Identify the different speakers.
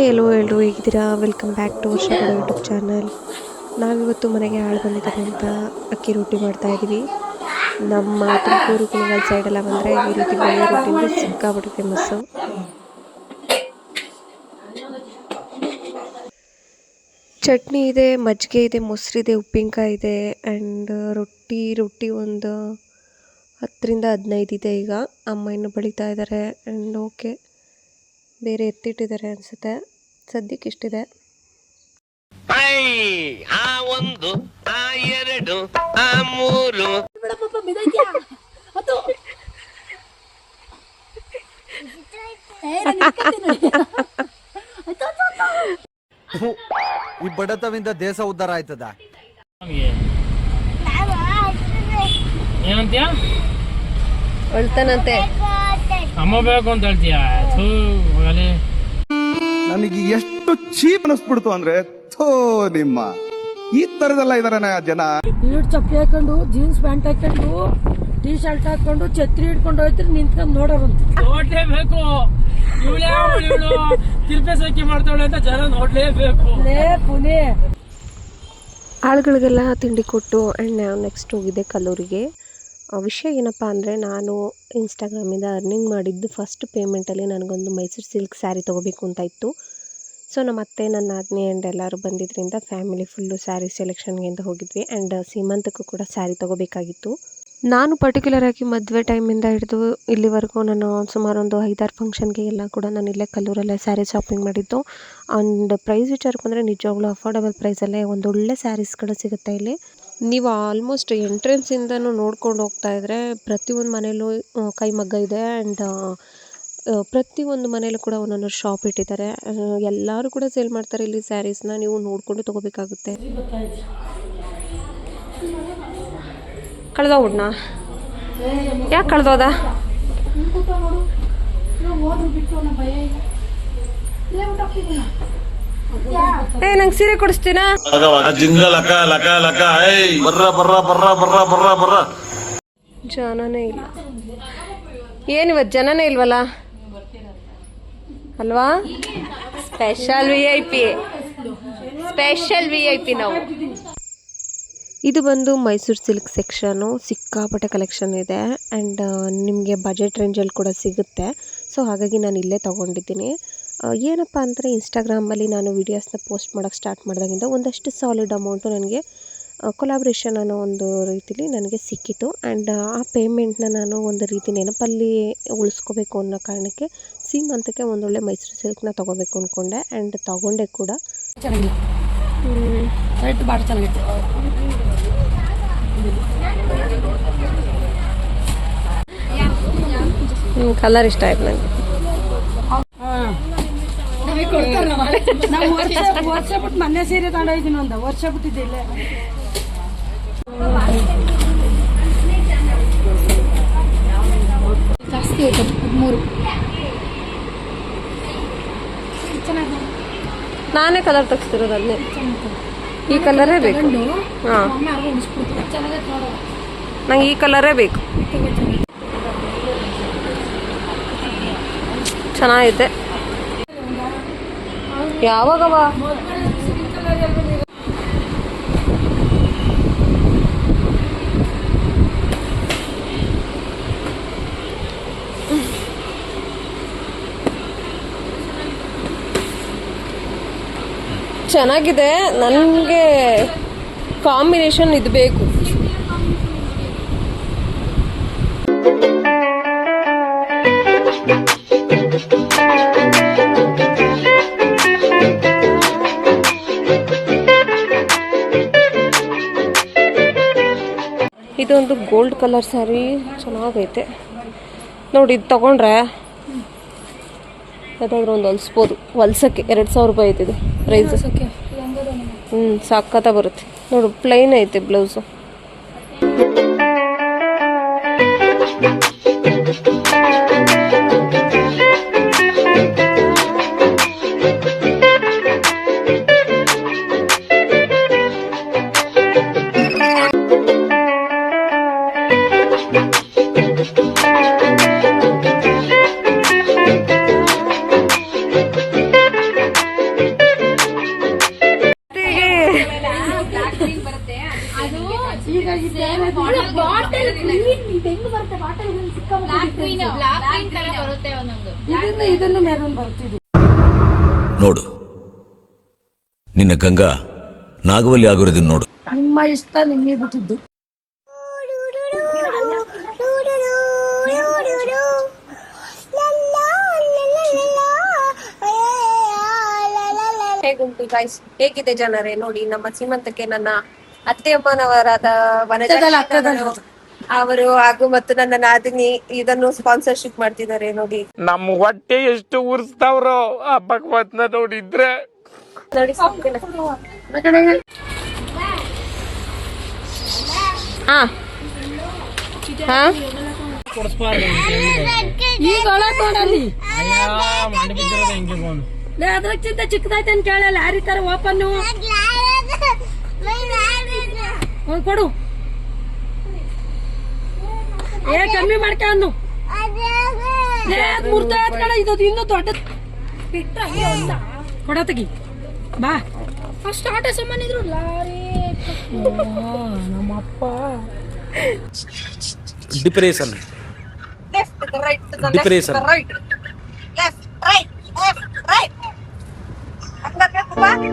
Speaker 1: Hi ಎಲ್ಲೋ ಎಲ್ಲರೂ ಹೇಗಿದ್ದೀರಾ? Welcome back to ವರ್ಷ ಯೂಟ್ಯೂಬ್ ಚಾನಲ್. ನಾವಿವತ್ತು ಮನೆಗೆ ಆಳು ಬಂದಿದ್ದಾರೆ ಅಂತ ಅಕ್ಕಿ ರೊಟ್ಟಿ ಮಾಡ್ತಾಯಿದ್ದೀವಿ. ನಮ್ಮ ತುಮಕೂರು ಕುಣಿಗಲ್ ಸೈಡೆಲ್ಲ ಬಂದರೆ ಈ ರೀತಿ ಬೆಳೆ ರೊಟ್ಟಿ ಸಿಕ್ಕಾಬಿಟ್ಟು ಫೇಮಸ್ಸು. ಚಟ್ನಿ ಇದೆ, ಮಜ್ಜಿಗೆ ಇದೆ, ಮೊಸರಿದೆ, ಉಪ್ಪಿನಕಾಯಿ ಇದೆ ಆ್ಯಂಡ್ ರೊಟ್ಟಿ ಒಂದು 10ರಿಂದ 15 ಇದೆ. ಈಗ ಅಮ್ಮ ಇನ್ನು ಬಳಿತಾ ಇದ್ದಾರೆ ಆ್ಯಂಡ್ ಓಕೆ ಬೇರೆ ಎತ್ತಿಟ್ಟಿದ್ದಾರೆ ಅನಿಸುತ್ತೆ. ಸದ್ಯಕ್ಕೆ ಇಷ್ಟಿದೆ.
Speaker 2: ಆ ಒಂದು ಆ ಎರಡು ಆ ಮೂರು
Speaker 3: ಈ ಬಡತವಿಂದ ದೇಶ ಉದ್ಧಾರ ಆಯ್ತದ.
Speaker 4: ಏನಂತೀಯ?
Speaker 1: ಅಳ್ತಾನಂತೆ.
Speaker 4: ಅಮ್ಮ ಬೇಕು ಅಂತ ಹೇಳ್ತೀಯ?
Speaker 5: ನನಗೆ ಎಷ್ಟು ಚೀಪ್ ಅನಿಸ್ಬಿಡ್ತು ಅಂದ್ರೆ ಥೋ ನಿಮ್ಮ ಈ ತರದೆಲ್ಲ ಇದಾರೆ ಜನ.
Speaker 6: ಈಡ್ ಚಪ್ಪಲಿ ಹಾಕೊಂಡು ಜೀನ್ಸ್ ಪ್ಯಾಂಟ್ ಹಾಕೊಂಡು ಟೀ ಶರ್ಟ್ ಹಾಕೊಂಡು ಛತ್ರಿ ಹಿಡ್ಕೊಂಡು ಹೋಯ್ತ್ರಿ ನಿಂತ್ಕೊಂಡು ನೋಡೋರಂತ.
Speaker 4: ನೋಡ್ಲೇಬೇಕು, ಇವಳು ತಿರ್ಪೇಸಕ್ಕಿ ಮಾಡ್ತಾಳೆ ಅಂತ ಜನ ನೋಡ್ಲೇಬೇಕು.
Speaker 6: ಪುಣೆ
Speaker 1: ಆಳುಗಳಿಗೆಲ್ಲ ತಿಂಡಿ ಕೊಟ್ಟು ಆ್ಯಂಡ್ ನೆಕ್ಸ್ಟ್ ಹೋಗಿದ್ದೆ ಕಲ್ಲೂರಿಗೆ. ವಿಷಯ ಏನಪ್ಪ ಅಂದರೆ, ನಾನು ಇನ್ಸ್ಟಾಗ್ರಾಮಿಂದ ಅರ್ನಿಂಗ್ ಮಾಡಿದ್ದು ಫಸ್ಟ್ ಪೇಮೆಂಟಲ್ಲಿ ನನಗೊಂದು ಮೈಸೂರು ಸಿಲ್ಕ್ ಸ್ಯಾರಿ ತೊಗೋಬೇಕು ಅಂತ ಇತ್ತು. ಸೊ ನಮ್ಮ ಅತ್ತೆ, ನನ್ನ ಆದ್ನಿ ಆ್ಯಂಡ್ ಎಲ್ಲರೂ ಬಂದಿದ್ದರಿಂದ ಫ್ಯಾಮಿಲಿ ಫುಲ್ಲು ಸ್ಯಾರಿ ಸೆಲೆಕ್ಷನ್ಗೆ ಅಂತ ಹೋಗಿದ್ವಿ. ಆ್ಯಂಡ್ ಸೀಮಂತಕ್ಕೂ ಕೂಡ ಸ್ಯಾರಿ ತೊಗೋಬೇಕಾಗಿತ್ತು. ನಾನು ಪರ್ಟಿಕ್ಯುಲರಾಗಿ ಮದುವೆ ಟೈಮಿಂದ ಹಿಡಿದು ಇಲ್ಲಿವರೆಗೂ ನಾನು ಸುಮಾರು ಒಂದು 5-6 ಫಂಕ್ಷನ್ಗೆ ಎಲ್ಲ ಕೂಡ ನಾನು ಇಲ್ಲೇ ಕಲ್ಲೂರಲ್ಲೇ ಸ್ಯಾರಿ ಶಾಪಿಂಗ್ ಮಾಡಿದ್ದು. ಆ್ಯಂಡ್ ಪ್ರೈಸ್ ವಿಚಾರಕ್ಕೆ ಬಂದರೆ ನಿಜವಾಗ್ಲೂ ಅಫೋರ್ಡಬಲ್ ಪ್ರೈಸಲ್ಲೇ ಒಂದೊಳ್ಳೆ ಸ್ಯಾರೀಸ್ಗಳು ಸಿಗುತ್ತೆ ಇಲ್ಲಿ. ನೀವು ಆಲ್ಮೋಸ್ಟ್ ಎಂಟ್ರೆನ್ಸಿಂದನೂ ನೋಡ್ಕೊಂಡು ಹೋಗ್ತಾ ಇದ್ದರೆ ಪ್ರತಿಯೊಂದು ಮನೇಲೂ ಕೈಮಗ್ಗ ಇದೆ ಆ್ಯಂಡ್ ಪ್ರತಿಯೊಂದು ಮನೇಲೂ ಕೂಡ ಒಂದೊಂದು ಶಾಪ್ ಇಟ್ಟಿದ್ದಾರೆ. ಎಲ್ಲರೂ ಕೂಡ ಸೇಲ್ ಮಾಡ್ತಾರೆ ಇಲ್ಲಿ ಸ್ಯಾರೀಸ್ನ. ನೀವು ನೋಡಿಕೊಂಡು ತೊಗೋಬೇಕಾಗುತ್ತೆ. ಕಳೆದೋಗ್ಬಿಡ್ನಾ? ಯಾಕೆ ಕಳೆದೋದ? ನಂಗೆ ಸೀರೆ ಕೊಡಿಸ್ತೀನಾ? ಜನನೇ ಇಲ್ಲ. ಏನಿವತ್ತು ಜನನೇ ಇಲ್ವಲ್ಲ ಅಲ್ವಾ? ಸ್ಪೆಷಲ್ ವಿ ಐ ಪಿ ನಾವು. ಇದು ಬಂದು ಮೈಸೂರು ಸಿಲ್ಕ್ ಸೆಕ್ಷನು. ಸಿಕ್ಕಾಪಟ್ಟೆ ಕಲೆಕ್ಷನ್ ಇದೆ ಆ್ಯಂಡ್ ನಿಮಗೆ ಬಜೆಟ್ ರೇಂಜಲ್ಲಿ ಕೂಡ ಸಿಗುತ್ತೆ. ಸೊ ಹಾಗಾಗಿ ನಾನು ಇಲ್ಲೇ ತೊಗೊಂಡಿದ್ದೀನಿ. ಏನಪ್ಪ ಅಂದರೆ, ಇನ್ಸ್ಟಾಗ್ರಾಮಲ್ಲಿ ನಾನು ವೀಡಿಯೋಸ್ನ ಪೋಸ್ಟ್ ಮಾಡೋಕ್ಕೆ ಸ್ಟಾರ್ಟ್ ಮಾಡಿದಾಗಿಂದ ಒಂದಷ್ಟು ಸಾಲಿಡ್ ಅಮೌಂಟು ನನಗೆ ಕೊಲಾಬ್ರೇಷನ್ ಅನ್ನೋ ಒಂದು ರೀತಿಲಿ ನನಗೆ ಸಿಕ್ಕಿತು. ಆ್ಯಂಡ್ ಆ ಪೇಮೆಂಟ್ನ ನಾನು ಒಂದು ರೀತಿ ನೆನಪಲ್ಲಿ ಉಳಿಸ್ಕೋಬೇಕು ಅನ್ನೋ ಕಾರಣಕ್ಕೆ ಸೀಮಂತಕ್ಕೆ ಒಂದೊಳ್ಳೆ ಮೈಸೂರು ಸಿಲ್ಕ್ನ ತೊಗೋಬೇಕು ಅಂದ್ಕೊಂಡೆ ಆ್ಯಂಡ್ ತೊಗೊಂಡೆ ಕೂಡ.
Speaker 6: ಚೆನ್ನಾಗಿಲ್ಲ, ರೇಟ್ ಭಾಳ ಚೆನ್ನಾಗೈತೆ.
Speaker 1: ಕಲರ್ ಇಷ್ಟ ಆಯ್ತು ನನಗೆ.
Speaker 6: ವರ್ಷ ಬಿಟ್ಟು ಮೊನ್ನೆ ಸೀರೆ ತಗೊಂಡೋಗಿದ್ದೀನಿ, ಒಂದು ವರ್ಷ ಬಿಟ್ಟಿದ್ದೆ ಇಲ್ಲೇ. ಜಾಸ್ತಿ ಆಯ್ತು, 13.
Speaker 1: ನಾನೇ ಕಲರ್ ತೆಗಿಸ್ತಿರೋದು ಅದನ್ನೇ. ಈ ಕಲರೇ ಬೇಕು. ಹಾಂ, ನಂಗೆ ಈ ಕಲರೇ ಬೇಕು. ಚೆನ್ನಾಗಿದೆ. ಯಾವಾಗವ? ಚೆನ್ನಾಗಿದೆ. ನನಗೆ ಕಾಂಬಿನೇಷನ್ ಇದು ಬೇಕು. ಇದೊಂದು ಗೋಲ್ಡ್ ಕಲರ್ ಸ್ಯಾರಿ ಚೆನ್ನಾಗೈತೆ ನೋಡಿ. ಇದು ತೊಗೊಂಡ್ರೆ ಯಾವ್ದಾದ್ರು ಒಂದು ಹೊಲಿಸ್ಬೋದು. ಹೊಲ್ಸೋಕ್ಕೆ 2000 ರೂಪಾಯಿ ಐತಿದೆ ಪ್ರೈಸ್. ಸಾಕತ್ತ ಬರುತ್ತೆ ನೋಡು. ಪ್ಲೈನ್ ಐತೆ ಬ್ಲೌಸು.
Speaker 6: ಈಗ ಇದನ್ನು ಮೆರೂನ್ ಬರ್ತಿದ್ದು
Speaker 7: ನೋಡು, ನಿನ್ನ ಗಂಗಾ ನಾಗವಲ್ಲಿ ಆಗಿರೋದನ್ನ ನೋಡು.
Speaker 6: ನಿಮ್ಮ ಇಷ್ಟ ನಿಮಗೆ ಬಿಟ್ಟಿದ್ದು.
Speaker 1: ಹೇಗುಂಟು ಗೈಸ್, ಹೇಗಿದೆ ಜನರೇ? ನೋಡಿ, ನಮ್ಮ ಸೀಮಂತಕ್ಕೆ ನನ್ನ ಅತ್ತೆಯಮ್ಮನವರಾದ ವನಜಾಕ್ಷಿ ಅವರು ಹಾಗೂ ಮತ್ತು ನನ್ನ ನಾದಿನಿ ಇದನ್ನು ಸ್ಪಾನ್ಸರ್ಶಿಪ್ ಮಾಡ್ತಿದ್ದಾರೆ. ನೋಡಿ
Speaker 4: ನಮ್ಮ ಹೊಟ್ಟೆ ಎಷ್ಟು ಉರ್ಸ್ತಾವ್ರೋ ಆ ಭಗವತ್ನ ನೋಡಿದ್ರೆ.
Speaker 1: ನೋಡಿ
Speaker 4: ಕೊಡಿಸ್ಬಾರ್ದು
Speaker 6: ಈಗ ಒಳಗ್ ನೋಡಲ್ಲಿ
Speaker 4: ಮಾಡಿ ಬಿದ್ದಿರೋದು ಹೆಂಗೆ ಬಂದು
Speaker 6: ಅದ್ರಕ್ಕಿಂತ ಚಿಕ್ಕದೈತೆ ಅಂತ ಕೇಳಲ್ಲ. ಯಾರಿ ತರ ಓಪನ್ ಕೊಡು. ಕಮ್ಮಿ ಮಾಡ್ಕ ಅನ್ನು ಮುರ್ತ ಕಡೆ ಇದು ಇನ್ನೂ ದೊಡ್ಡ ಕೊಡ ತೆಗಿ ಬಾ. ಫಸ್ಟ್ ಆಟೋ ಸಾಮಾನ್ ಇದ್ರು ಲಾರಿ ನಮ್ಮಪ್ಪ
Speaker 4: ಡಿಪ್ರೆಷನ್ ಡಿಪ್ರೆಷನ್
Speaker 1: ಲೆಫ್ಟ್ ರೈಟ್